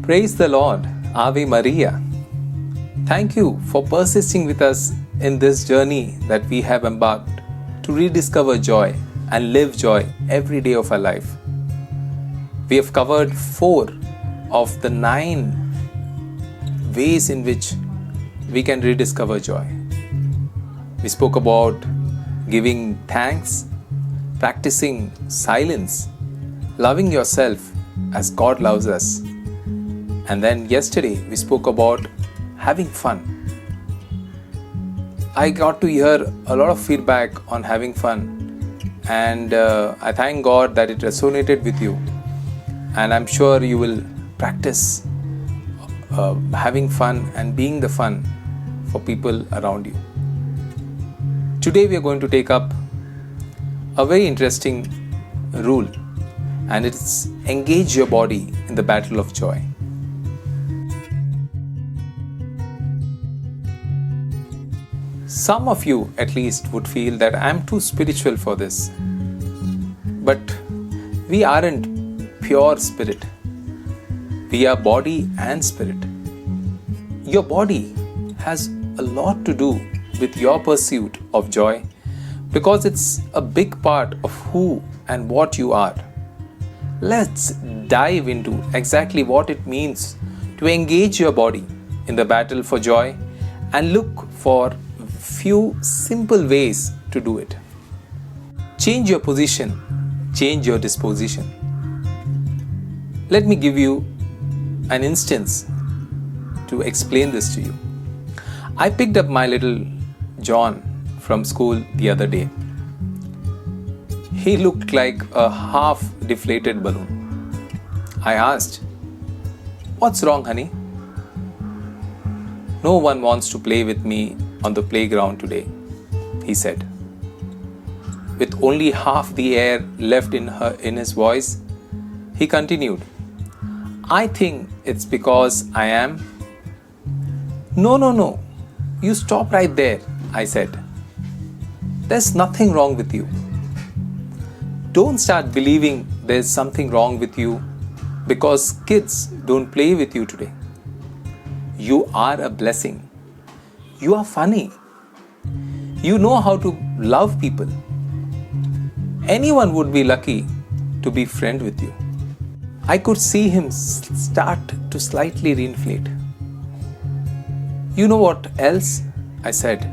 Praise the Lord. Ave Maria. Thank you for persisting with us in this journey that we have embarked to rediscover joy and live joy every day of our life. We have covered 4 of the 9 ways in which we can rediscover joy. We spoke about giving thanks, practicing silence, loving yourself as God loves us. And then yesterday we spoke about having fun. I got to hear a lot of feedback on having fun, and I thank God that it resonated with you. And I'm sure you will practice having fun and being the fun for people around you. Today we are going to take up a very interesting rule, and it's engage your body in the battle of joy. Some of you at least would feel that I'm too spiritual for this. But we aren't pure spirit. We are body and spirit. Your body has a lot to do with your pursuit of joy because it's a big part of who and what you are. Let's dive into exactly what it means to engage your body in the battle for joy and look for few simple ways to do it. Change your position, change your disposition. Let me give you an instance to explain this to you. I picked up my little John from school the other day. He looked like a half deflated balloon. I asked, "What's wrong, honey?" "No one wants to play with me on the playground today," he said. With only half the air left in his voice, he continued, "I think it's because I am..." No. You stop right there," I said. "There's nothing wrong with you. Don't start believing there's something wrong with you because kids don't play with you today. You are a blessing. You are funny. You know how to love people. Anyone would be lucky to be friend with you." I could see him start to slightly reinflate. "You know what else?" I said.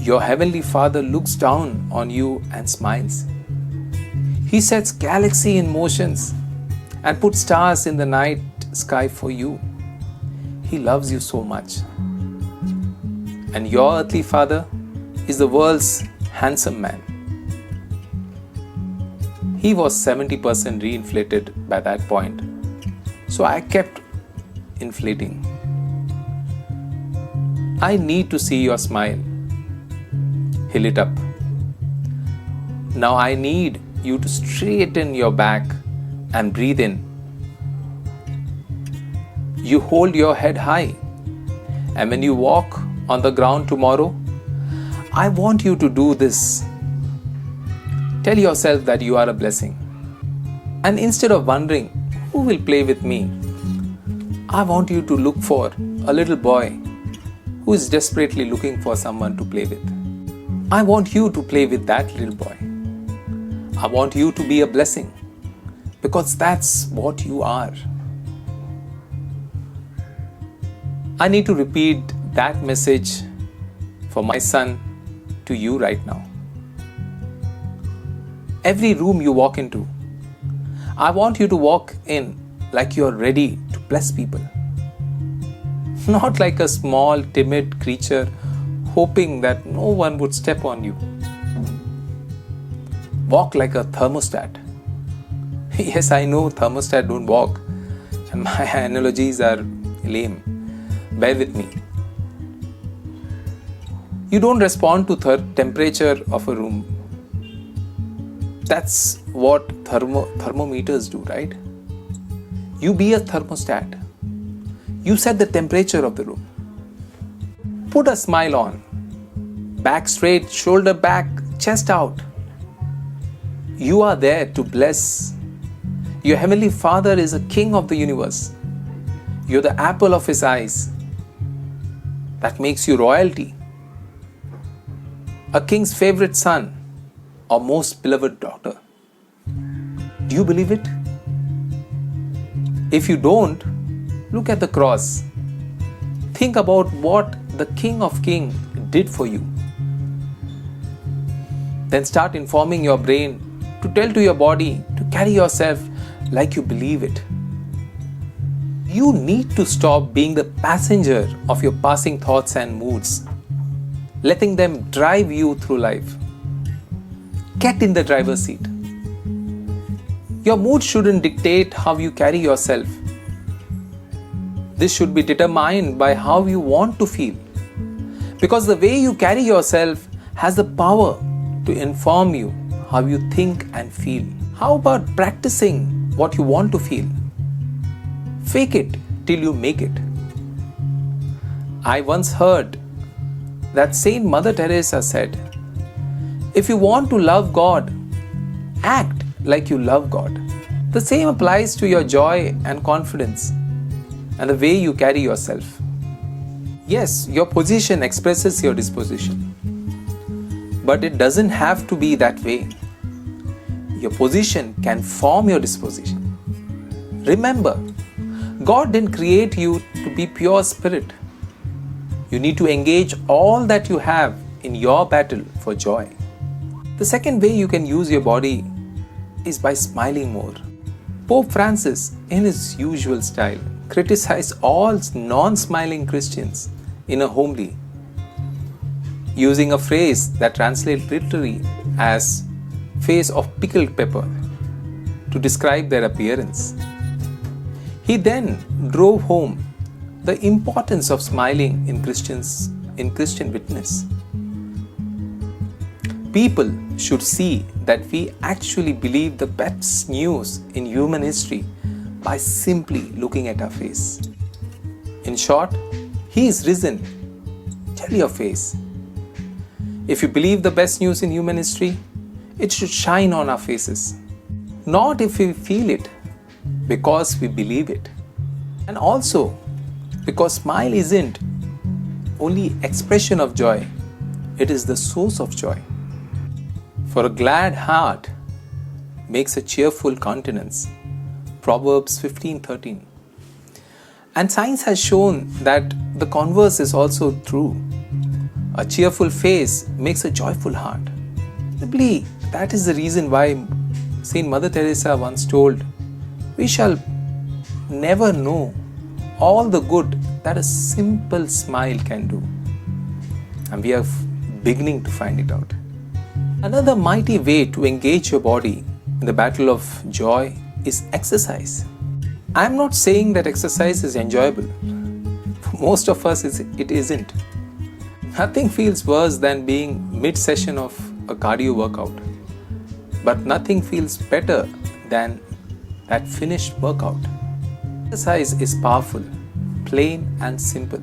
"Your Heavenly Father looks down on you and smiles. He sets galaxy in motions and puts stars in the night sky for you. He loves you so much. And your earthly father is the world's handsome man." He was 70% reinflated by that point, so I kept inflating. "I need to see your smile." He lit up. "Now I need you to straighten your back and breathe in. You hold your head high, and when you walk on the ground tomorrow, I want you to do this. Tell yourself that you are a blessing. And instead of wondering who will play with me, I want you to look for a little boy who is desperately looking for someone to play with. I want you to play with that little boy. I want you to be a blessing because that's what you are." I need to repeat that message for my son to you right now. Every room you walk into, I want you to walk in like you're ready to bless people. Not like a small, timid creature hoping that no one would step on you. Walk like a thermostat. Yes, I know thermostat don't walk, and my analogies are lame. Bear with me. You don't respond to temperature of a room. That's what thermometers do, right? You be a thermostat. You set the temperature of the room. Put a smile on. Back straight, shoulder back, chest out. You are there to bless. Your Heavenly Father is a King of the universe. You're the apple of His eyes. That makes you royalty. A king's favorite son or most beloved daughter. Do you believe it? If you don't, look at the cross. Think about what the King of Kings did for you. Then start informing your brain to tell to your body to carry yourself like you believe it. You need to stop being the passenger of your passing thoughts and moods, letting them drive you through life. Get in the driver's seat. Your mood shouldn't dictate how you carry yourself. This should be determined by how you want to feel. Because the way you carry yourself has the power to inform you how you think and feel. How about practicing what you want to feel? Fake it till you make it. I once heard that Saint Mother Teresa said, if you want to love God, act like you love God. The same applies to your joy and confidence and the way you carry yourself. Yes, your position expresses your disposition, but it doesn't have to be that way. Your position can form your disposition. Remember, God didn't create you to be pure spirit. You need to engage all that you have in your battle for joy. The second way you can use your body is by smiling more. Pope Francis, in his usual style, criticized all non-smiling Christians in a homily, using a phrase that translates literally as face of pickled pepper to describe their appearance. He then drove home the importance of smiling in Christian witness. People should see that we actually believe the best news in human history by simply looking at our face. In short, He is risen. Tell your face. If you believe the best news in human history, it should shine on our faces. Not if we feel it, because we believe it. And also, because smile isn't only expression of joy, it is the source of joy. For a glad heart makes a cheerful countenance. Proverbs 15:13. And science has shown that the converse is also true. A cheerful face makes a joyful heart. Simply, that is the reason why Saint Mother Teresa once told, we shall never know all the good that a simple smile can do. And we are beginning to find it out. Another mighty way to engage your body in the battle of joy is exercise. I am not saying that exercise is enjoyable. For most of us, it isn't. Nothing feels worse than being mid-session of a cardio workout. But nothing feels better than that finished workout. Exercise is powerful, plain and simple.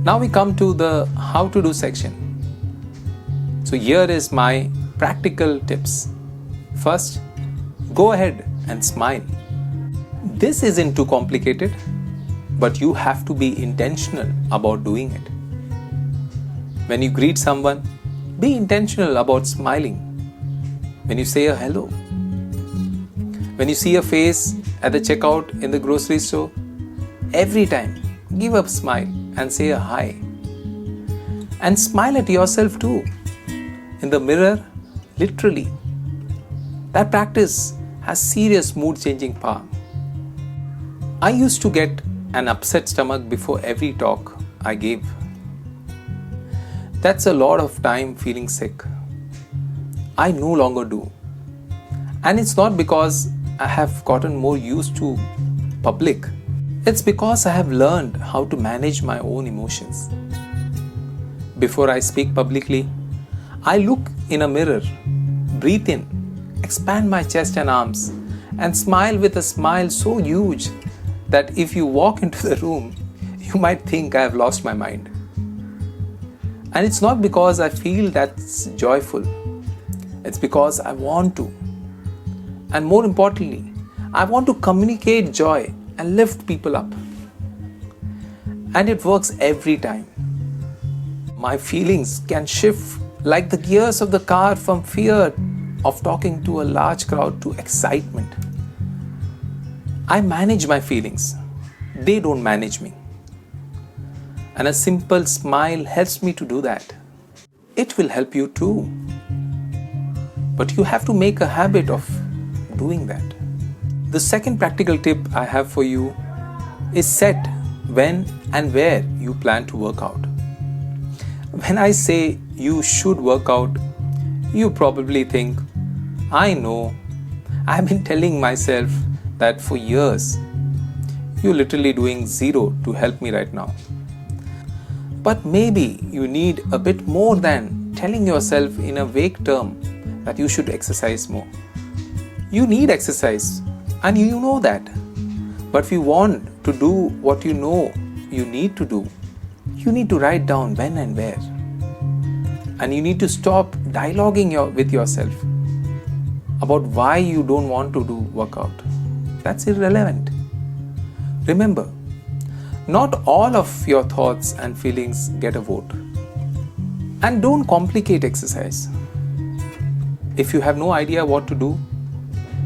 Now we come to the how to do section. So here is my practical tips. First, go ahead and smile. This isn't too complicated, but you have to be intentional about doing it. When you greet someone, be intentional about smiling. When you say a hello, when you see a face at the checkout in the grocery store, every time give a smile and say a hi. And smile at yourself too. In the mirror, literally. That practice has serious mood-changing power. I used to get an upset stomach before every talk I gave. That's a lot of time feeling sick. I no longer do. And it's not because I have gotten more used to public. It's because I have learned how to manage my own emotions. Before I speak publicly, I look in a mirror, breathe in, expand my chest and arms, and smile with a smile so huge that if you walk into the room, you might think I have lost my mind. And it's not because I feel that's joyful. It's because I want to. And more importantly, I want to communicate joy and lift people up. And it works every time. My feelings can shift like the gears of the car from fear of talking to a large crowd to excitement. I manage my feelings. They don't manage me. And a simple smile helps me to do that. It will help you too. But you have to make a habit of doing that. The second practical tip I have for you is set when and where you plan to work out. When I say you should work out, you probably think, I know, I've been telling myself that for years. You're literally doing zero to help me right now. But maybe you need a bit more than telling yourself in a vague term that you should exercise more. You need exercise and you know that. But if you want to do what you know you need to do, you need to write down when and where. And you need to stop dialoguing with yourself about why you don't want to do workout. That's irrelevant. Remember, not all of your thoughts and feelings get a vote. And don't complicate exercise. If you have no idea what to do,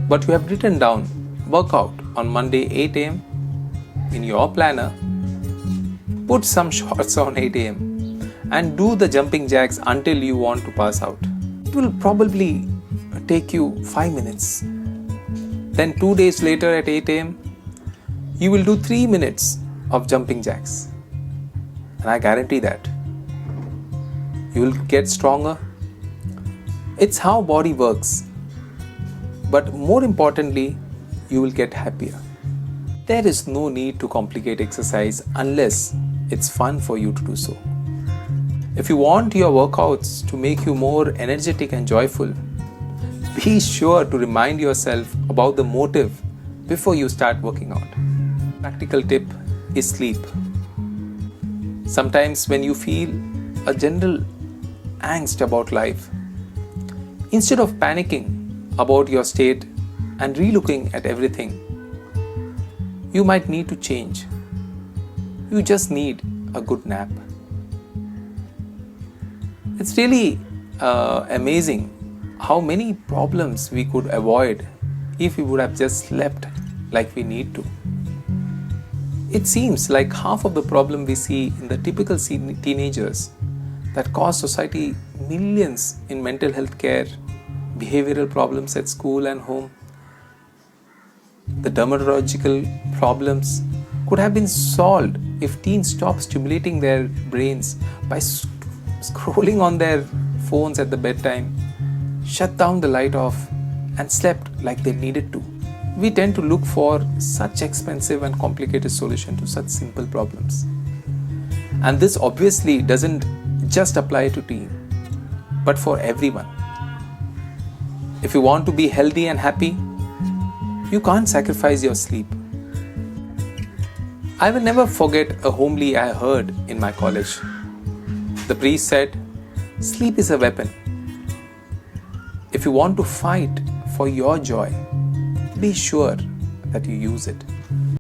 but you have written down workout on Monday 8 a.m. in your planner, put some shots on 8 a.m. and do the jumping jacks until you want to pass out. It will probably take you 5 minutes. Then 2 days later at 8 a.m., you will do 3 minutes of jumping jacks. And I guarantee that you will get stronger. It's how body works. But more importantly, you will get happier. There is no need to complicate exercise unless it's fun for you to do so. If you want your workouts to make you more energetic and joyful, be sure to remind yourself about the motive before you start working out. Practical tip is sleep. Sometimes when you feel a general angst about life, instead of panicking about your state and relooking at everything, you might need to change. You just need a good nap. It's really amazing how many problems we could avoid if we would have just slept like we need to. It seems like half of the problem we see in the typical teenagers that cause society millions in mental health care, behavioral problems at school and home, the dermatological problems could have been solved if teens stopped stimulating their brains by scrolling on their phones at the bedtime, shut down the light off, and slept like they needed to. We tend to look for such expensive and complicated solutions to such simple problems. And this obviously doesn't just apply to teens, but for everyone. If you want to be healthy and happy, you can't sacrifice your sleep. I will never forget a homily I heard in my college. The priest said, "Sleep is a weapon. If you want to fight for your joy, be sure that you use it."